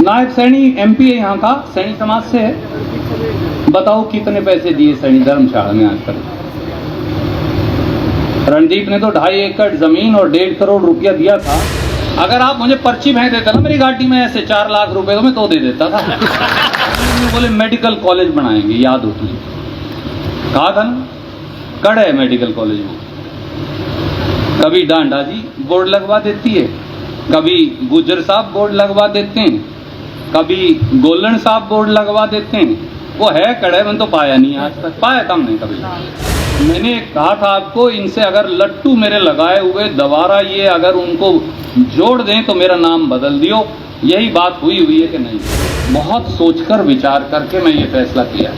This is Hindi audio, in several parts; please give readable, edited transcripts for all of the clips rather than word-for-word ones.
नायब सैनी एमपी है यहाँ का, सैनी समाज से है। बताओ कितने पैसे दिए सैनी धर्मशाला में आज तक? रणदीप ने तो 2.5 एकड़ जमीन और 1.5 करोड़ रुपया दिया था। अगर आप मुझे पर्ची भेज देता ना मेरी गाड़ी में ऐसे 4 लाख रुपए, तो मैं तो दे देता था। बोले मेडिकल कॉलेज बनाएंगे, याद हो तुझे? कहा था ना, कड़ है मेडिकल कॉलेज में। कभी डांडा जी बोर्ड लगवा देती है, कभी गुजर साहब बोर्ड लगवा देते हैं, कभी गोलन साहब बोर्ड लगवा देते हैं। वो है कड़े, मैंने तो पाया नहीं, आज तक पाया कम नहीं कभी। मैंने कहा था आपको, इनसे अगर लट्टू मेरे लगाए हुए दोबारा ये अगर उनको जोड़ दें तो मेरा नाम बदल दियो। यही बात हुई है कि नहीं? बहुत सोचकर विचार करके मैं ये फैसला किया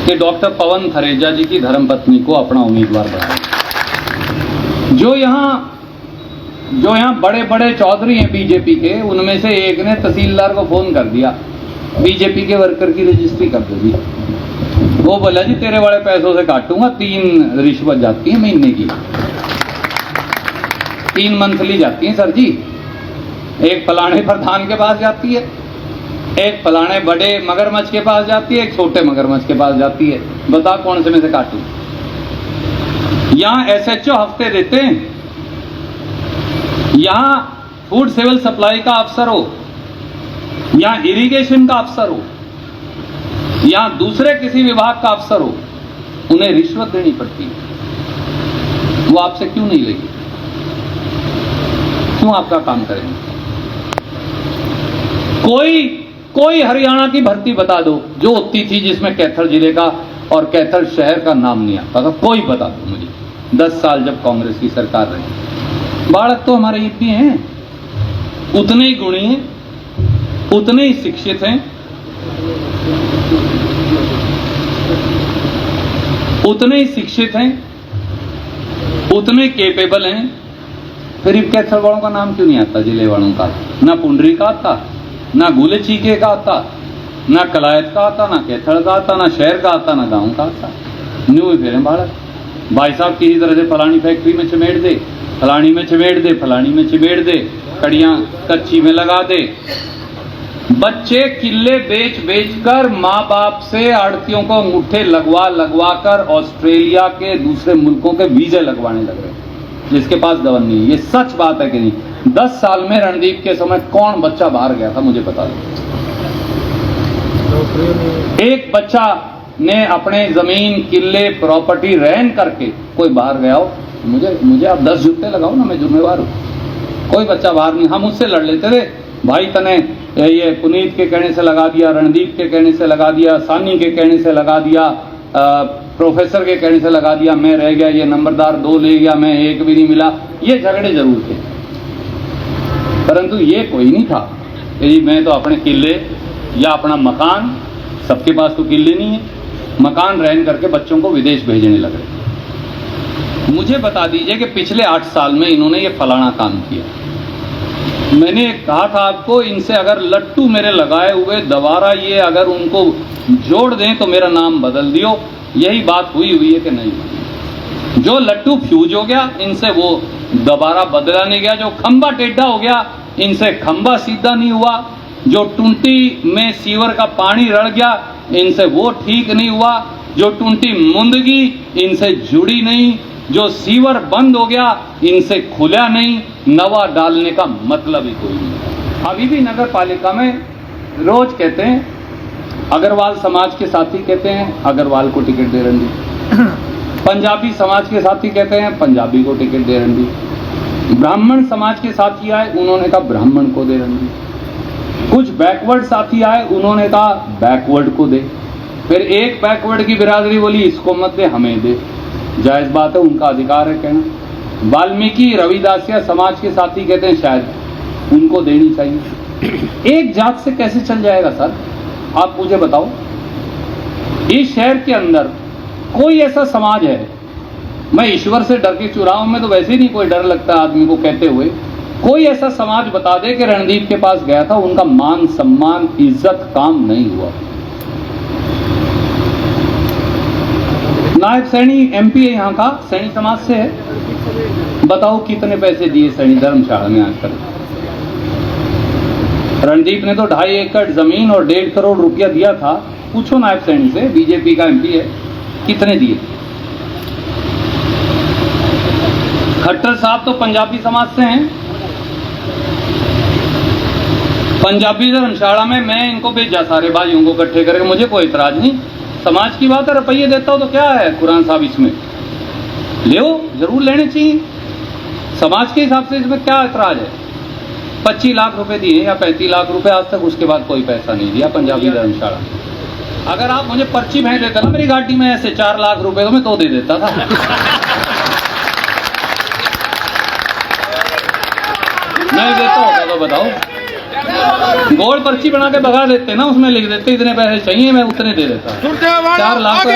कि डॉक्टर पवन थरेजा जी की धर्मपत्नी को अपना उम्मीदवार बनाया। जो यहाँ बड़े बड़े चौधरी हैं बीजेपी के, उनमें से एक ने तहसीलदार को फोन कर दिया, बीजेपी के वर्कर की रजिस्ट्री कर दो जी। वो बोला जी तेरे वाले पैसों से काटूंगा, 3 रिश्वत जाती है महीने की, 3 मंथली जाती है सर जी। एक फलाने प्रधान के पास जाती है, एक फलाने बड़े मगरमच्छ के पास जाती है, एक छोटे मगरमच्छ के पास जाती है। बता कौन से में से काटूं? यहां एसएचओ हफ्ते देते हैं, यहां फूड सिविल सप्लाई का अफसर हो, यहां इरिगेशन का अफसर हो, यहां दूसरे किसी विभाग का अफसर हो, उन्हें रिश्वत देनी पड़ती है। वो आपसे क्यों नहीं लेगी? क्यों आपका काम करेंगे? कोई हरियाणा की भर्ती बता दो जो होती थी जिसमें कैथल जिले का और कैथल शहर का नाम नहीं आता था, कोई बता दो मुझे। 10 साल जब कांग्रेस की सरकार रही। बालक तो हमारे इतने हैं, उतने ही गुणी हैं, उतने ही शिक्षित हैं, उतने केपेबल हैं। फिर कैथल वालों का नाम क्यों नहीं आता? जिले वालों का ना पुंडरी का आता, ना गुले चीके का आता, ना कलायत का आता, ना कैथल का आता, ना शहर का आता, ना गांव का आता। न्यू फिर बालक भाई साहब किसी तरह से फलानी फैक्ट्री में चिमेट दे, फलानी में चिमेट दे, फलानी में चिमेट दे, कड़ियां कच्ची में लगा दे। बच्चे किले बेच कर माँ बाप से आड़तियों को अंगूठे लगवा कर ऑस्ट्रेलिया के दूसरे मुल्कों के वीजे लगवाने लग रहे, जिसके पास गवर्न नहीं। ये सच बात है कि नहीं? 10 साल में रणदीप के समय कौन बच्चा बाहर गया था मुझे बता दो। एक बच्चा ने अपने जमीन किले प्रॉपर्टी रहन करके कोई बाहर गया हो? मुझे आप 10 जूते लगाओ ना, मैं जिम्मेवार हूं। कोई बच्चा बाहर नहीं। हम उससे लड़ लेते थे, भाई तने ये पुनीत के कहने से लगा दिया, रणदीप के कहने से लगा दिया, सानी के कहने से लगा दिया, प्रोफेसर के कहने से लगा दिया, मैं रह गया, ये नंबरदार 2 ले गया, मैं 1 भी नहीं मिला। ये झगड़े जरूर थे, परंतु ये कोई नहीं था कि मैं तो अपने किले या अपना मकान, सबके पास तो किले नहीं है, मकान रहन करके बच्चों को विदेश भेजने लगे। मुझे बता दीजिए कि पिछले 8 साल में इन्होंने ये फलाना काम किया। मैंने कहा था आपको, इनसे अगर लट्टू मेरे लगाए हुए दोबारा ये अगर उनको जोड़ दें तो मेरा नाम बदल दियो। यही बात हुई है कि नहीं? जो लट्टू फ्यूज हो गया इनसे वो दोबारा बदला नहीं गया। जो खंबा टेढ़ा हो गया इनसे खंबा सीधा नहीं हुआ। जो टूंटी में सीवर का पानी रड़ गया इनसे वो ठीक नहीं हुआ। जो टूंटी मुंदगी इनसे जुड़ी नहीं। जो सीवर बंद हो गया इनसे खुला नहीं। नवा डालने का मतलब ही कोई नहीं। अभी भी नगर पालिका में रोज कहते हैं, अग्रवाल समाज के साथी कहते हैं अग्रवाल को टिकट दे रही, पंजाबी समाज के साथी कहते हैं पंजाबी को टिकट दे रही, ब्राह्मण समाज के साथी आए उन्होंने कहा ब्राह्मण को दे रही, कुछ बैकवर्ड साथी आए उन्होंने कहा बैकवर्ड को दे। फिर एक बैकवर्ड की बिरादरी बोली इसको मत दे, हमें दे। जायज बात है, उनका अधिकार है कहना। वाल्मीकि रविदासिया समाज के साथी कहते हैं शायद उनको देनी चाहिए। एक जात से कैसे चल जाएगा सर? आप मुझे बताओ। इस शहर के अंदर कोई ऐसा समाज है, मैं ईश्वर से डर के चुराऊं में तो वैसे ही नहीं कोई डर लगता आदमी को कहते हुए, कोई ऐसा समाज बता दे कि रणदीप के पास गया था उनका मान सम्मान इज्जत काम नहीं हुआ। नायब सैनी एमपी है यहाँ का, सैनी समाज से है। बताओ कितने पैसे दिए सैनी धर्मशाला में आज तक? रणदीप ने तो 2.5 एकड़ जमीन और 1.5 करोड़ रुपया दिया था। पूछो नायब सैनी से, बीजेपी का एमपी है, कितने दिए। खट्टर साहब तो पंजाबी समाज से हैं। पंजाबी धर्मशाला में मैं इनको भेजा सारे भाइयों को इकट्ठे करके, मुझे कोई इतराज नहीं। समाज की बात है, रुपये देता हो तो क्या है कुरान साहब, इसमें ले जरूर लेने चाहिए। समाज के हिसाब से इसमें क्या इतराज है। 25 लाख रुपए दिए या 35 लाख रुपए, आज तक उसके बाद कोई पैसा नहीं दिया पंजाबी धर्मशाला। अगर आप मुझे पर्ची भेज देते ना मेरी गाड़ी में ऐसे 4 लाख रुपए, तो मैं तो दे देता था। नहीं देता होता तो बताओ, गोल पर्ची बना के भगा देते ना, उसमें लिख देते इतने पैसे चाहिए, मैं उतने दे देता। 4 लाख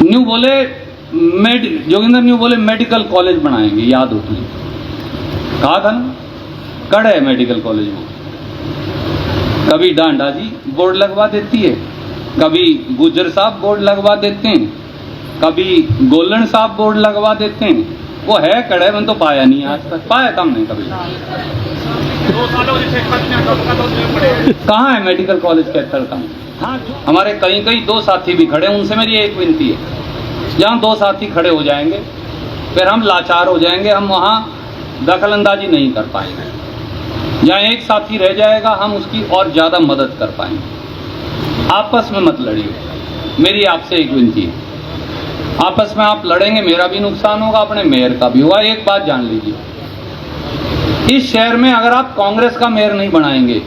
न्यू बोले जोगिंदर न्यू बोले मेडिकल कॉलेज बनाएंगे, याद होती है, कहा था ना, कड़ है मेडिकल कॉलेज वो। कभी डांडा जी बोर्ड लगवा देती है, कभी गुजर साहब बोर्ड लगवा देते हैं, कभी गोलन साहब बोर्ड लगवा देते हैं। वो है कड़े, मैंने तो पाया नहीं, आज तक पाया कम नहीं कभी। कहाँ है मेडिकल कॉलेज कैथल का? हाँ, हमारे कई 2 साथी भी खड़े, उनसे मेरी एक विनती है, जहाँ 2 साथी खड़े हो जाएंगे फिर हम लाचार हो जाएंगे, हम वहाँ दखल अंदाजी नहीं कर पाएंगे। जहाँ एक साथी रह जाएगा हम उसकी और ज़्यादा मदद कर पाएंगे। आपस में मत लड़िए, मेरी आपसे एक विनती है। आपस में आप लड़ेंगे, मेरा भी नुकसान होगा, अपने मेयर का भी होगा। एक बात जान लीजिए, इस शहर में अगर आप कांग्रेस का मेयर नहीं बनाएंगे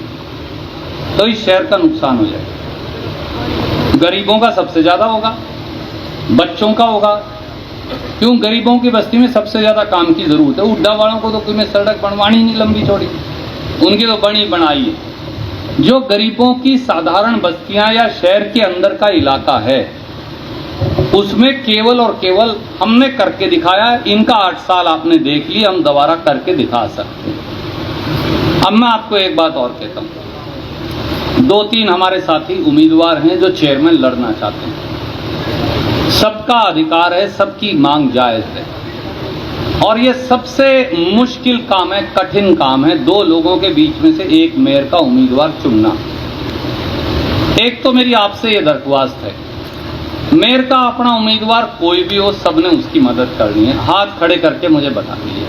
तो इस शहर का नुकसान हो जाएगा। गरीबों का सबसे ज्यादा होगा, बच्चों का होगा। क्यों? गरीबों की बस्ती में सबसे ज्यादा काम की जरूरत है। उड्डा वालों को तो कोई में सड़क बनवानी नहीं लंबी चौड़ी, उनकी तो बनी बनाई है। जो गरीबों की साधारण बस्तियां या शहर के अंदर का इलाका है, उसमें केवल और केवल हमने करके दिखाया है। इनका 8 साल आपने देख लिया, हम दोबारा करके दिखा सकते हैं। अब मैं आपको एक बात और कहता हूं, 2-3 हमारे साथी उम्मीदवार हैं जो चेयरमैन लड़ना चाहते हैं। सबका अधिकार है, सबकी मांग जायज है, और ये सबसे मुश्किल काम है, कठिन काम है 2 लोगों के बीच में से एक मेयर का उम्मीदवार चुनना। एक तो मेरी आपसे ये दरख्वास्त है, मेयर का अपना उम्मीदवार कोई भी हो, सबने उसकी मदद करनी है। हाथ खड़े करके मुझे बता दीजिए।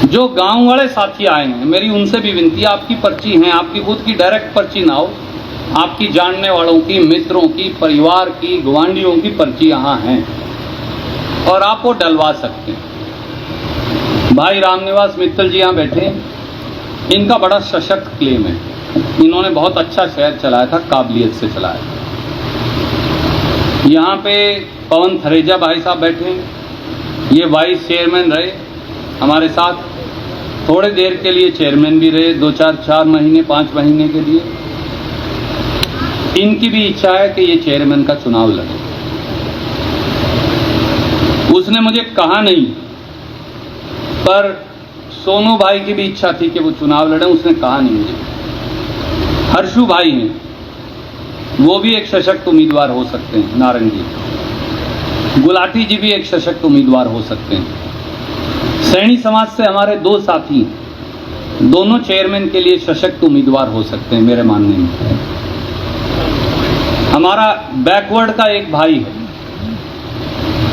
जो गांव वाले साथी आए हैं, मेरी उनसे भी विनती है, आपकी पर्ची है, आपकी खुद की डायरेक्ट पर्ची ना हो, आपकी जानने वालों की, मित्रों की, परिवार की, गुआंढियों की पर्ची यहाँ है और आप वो डलवा सकते हैं। भाई रामनिवास मित्तल जी यहाँ बैठे हैं, इनका बड़ा सशक्त क्लेम है। इन्होंने बहुत अच्छा शहर चलाया था, काबिलियत से चलाया। यहाँ पे पवन थरेजा भाई साहब बैठे हैं, ये वाइस चेयरमैन रहे हमारे साथ, थोड़े देर के लिए चेयरमैन भी रहे, 2-4 महीने 5 महीने के लिए। इनकी भी इच्छा है कि ये चेयरमैन का चुनाव लड़े। उसने मुझे कहा नहीं, पर सोनू भाई की भी इच्छा थी कि वो चुनाव लड़े, उसने कहा नहीं मुझे। हर्षू भाई हैं, वो भी एक सशक्त उम्मीदवार हो सकते हैं, नारंगी। गुलाटी जी भी एक सशक्त उम्मीदवार हो सकते हैं। सैनी समाज से हमारे 2 साथी, दोनों चेयरमैन के लिए सशक्त उम्मीदवार हो सकते हैं मेरे मानने में। हमारा बैकवर्ड का एक भाई है,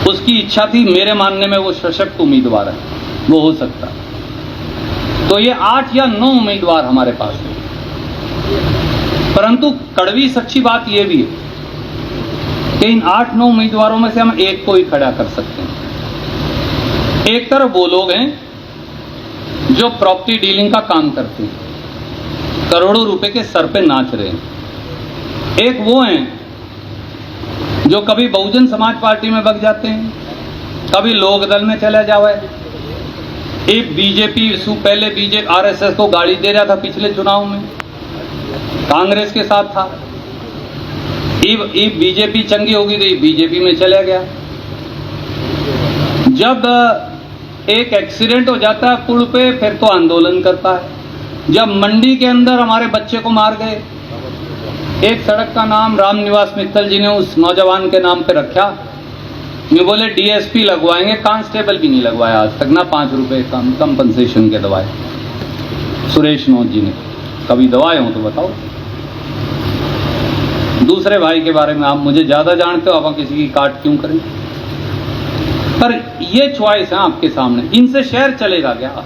उसकी इच्छा थी, मेरे मानने में वो सशक्त उम्मीदवार है, वो हो सकता। तो ये 8 या 9 उम्मीदवार हमारे पास है। परंतु कड़वी सच्ची बात यह भी है कि इन 8-9 उम्मीदवारों में से हम एक को ही खड़ा कर सकते हैं। एक तरफ वो लोग हैं जो प्रॉपर्टी डीलिंग का काम करते हैं, करोड़ों रुपए के सर पे नाच रहे हैं। एक वो हैं जो कभी बहुजन समाज पार्टी में बग जाते हैं, कभी लोक दल में चले जावे। एक बीजेपी, पहले बीजेपी आरएसएस को गाड़ी दे रहा था, पिछले चुनाव में कांग्रेस के साथ था। बीजेपी चंगी होगी तो बीजेपी में चला गया। जब एक एक्सीडेंट हो जाता है पुल पे, फिर तो आंदोलन करता है। जब मंडी के अंदर हमारे बच्चे को मार गए, एक सड़क का नाम रामनिवास मित्तल जी ने उस नौजवान के नाम पे रखा, ये बोले डीएसपी लगवाएंगे, कांस्टेबल भी नहीं लगवाया आज तक, ना 5 रुपए कंपनसेशन के दवाए। सुरेश नौत जी ने कभी दवाए हो तो बताओ। दूसरे भाई के बारे में आप मुझे ज्यादा जानते हो, आप किसी की काट क्यों करें? पर ये चॉइस है आपके सामने, इनसे शहर चलेगा क्या?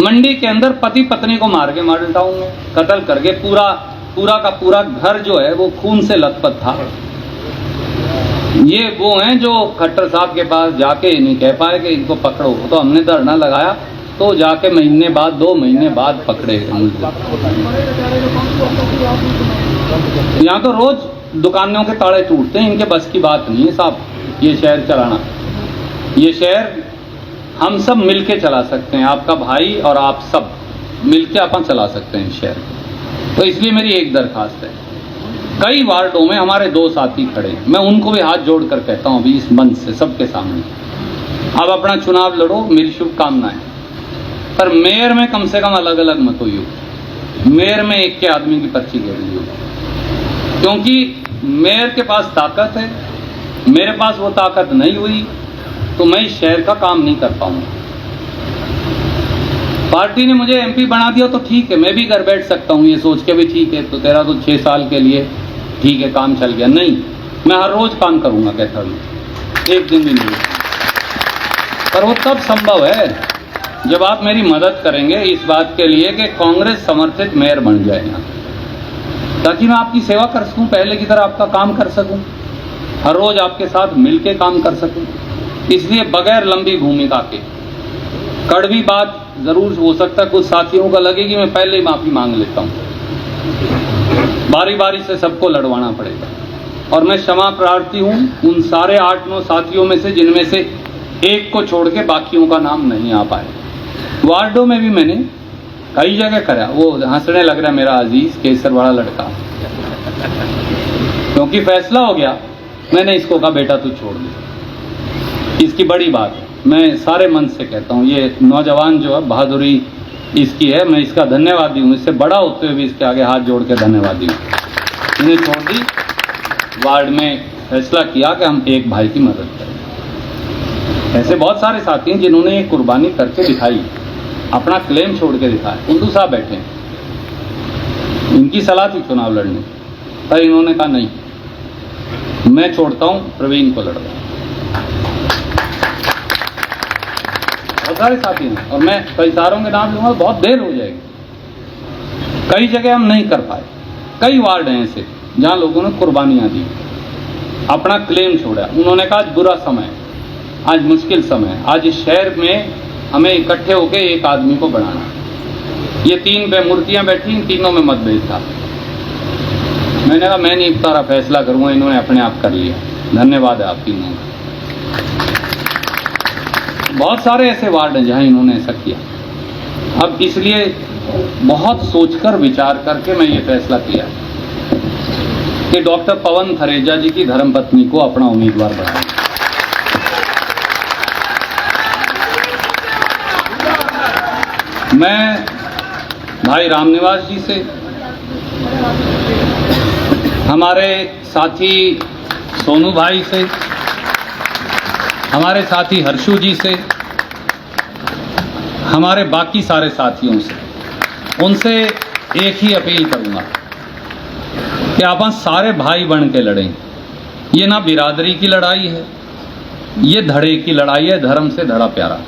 मंडी के अंदर पति पत्नी को मार के मॉडल टाउन में कत्ल करके पूरा का पूरा घर जो है वो खून से लथपथ था। ये वो हैं जो खट्टर साहब के पास जाके नहीं कह पाए कि इनको पकड़ो, तो हमने धरना लगाया तो जाके महीने बाद 2 महीने बाद पकड़े। यहाँ तो रोज दुकानों के ताले टूटते हैं, इनके बस की बात नहीं है साहब ये शहर चलाना। ये शहर हम सब मिलके चला सकते हैं, आपका भाई और आप सब मिलके अपन चला सकते हैं शहर। तो इसलिए मेरी एक दरखास्त है, कई वार्डों में हमारे 2 साथी खड़े हैं, मैं उनको भी हाथ जोड़कर कहता हूं अभी इस मंच से सबके सामने, अब अपना चुनाव लड़ो, मेरी शुभकामनाएं। पर मेयर में कम से कम अलग अलग मत होइए, मेयर में एक के आदमी की पर्ची घेर ली हो, क्योंकि मेयर के पास ताकत है, मेरे पास वो ताकत नहीं हुई तो मैं इस शहर का काम नहीं कर पाऊंगा। पार्टी ने मुझे एमपी बना दिया तो ठीक है, मैं भी घर बैठ सकता हूं ये सोच के भी ठीक है, तो तेरा तो 6 साल के लिए ठीक है काम चल गया। नहीं, मैं हर रोज काम करूंगा कहता हूं, एक दिन भी नहीं। पर वो तब संभव है जब आप मेरी मदद करेंगे इस बात के लिए कि कांग्रेस समर्थित मेयर बन जाए यहाँ, ताकि मैं आपकी सेवा कर सकूं, पहले की तरह आपका काम कर सकूं, हर रोज आपके साथ मिलके काम कर सकूं। इसलिए बगैर लंबी भूमिका के, कड़वी बात जरूर हो सकता है कुछ साथियों को लगे कि मैं पहले ही माफी मांग लेता हूं, बारी बारी से सबको लड़वाना पड़ेगा। और मैं क्षमा प्रार्थी हूं उन सारे 8-9 साथियों में से जिनमें से एक को छोड़ के बाकियों का नाम नहीं आ पाए। वार्डों में भी मैंने कई जगह करा, वो हंसने लग रहा है मेरा अजीज केसर वाला लड़का, क्योंकि फैसला हो गया, मैंने इसको कहा बेटा तू छोड़ दे, इसकी बड़ी बात है। मैं सारे मन से कहता हूँ ये नौजवान जो है बहादुरी इसकी है, मैं इसका धन्यवादी हूँ, इससे बड़ा होते हुए भी इसके आगे हाथ जोड़ के धन्यवादी हूँ। इन्हें छोड़ दी, वार्ड में फैसला किया कि हम एक भाई की मदद करें। ऐसे बहुत सारे साथी हैं जिन्होंने ये कुर्बानी करके दिखाई, अपना क्लेम छोड़ के दिखाया। कुंडू साहब बैठे हैं, इनकी सलाह थी चुनाव लड़ने, पर इन्होंने कहा नहीं मैं छोड़ता हूँ, प्रवीण को लड़ता। बहुत सारे साथी हैं और मैं कई सारों के नाम लूंगा, बहुत देर हो जाएगी। कई जगह हम नहीं कर पाए, कई वार्ड हैं ऐसे जहां लोगों ने कुर्बानियां दी, अपना क्लेम छोड़ा। उन्होंने कहा आज बुरा समय, आज मुश्किल समय, आज इस शहर में हमें इकट्ठे होकर एक आदमी को बनाना। ये 3 मूर्तियां बैठी, इन तीनों में मतभेद था। मैंने कहा मैं नहीं सारा फैसला करूंगा, इन्होंने अपने आप कर लिया। धन्यवाद है आप तीनों का। बहुत सारे ऐसे वार्ड हैं जहां इन्होंने ऐसा किया। अब इसलिए बहुत सोचकर विचार करके मैं ये फैसला किया कि डॉक्टर पवन थरेजा जी की धर्मपत्नी को अपना उम्मीदवार बनाया। मैं भाई रामनिवास जी से, हमारे साथी सोनू भाई से, हमारे साथी हर्षू जी से, हमारे बाकी सारे साथियों से, उनसे एक ही अपील करूंगा कि अपन सारे भाई बन के लड़ें। ये ना बिरादरी की लड़ाई है, ये धड़े की लड़ाई है, धर्म से धड़ा प्यारा।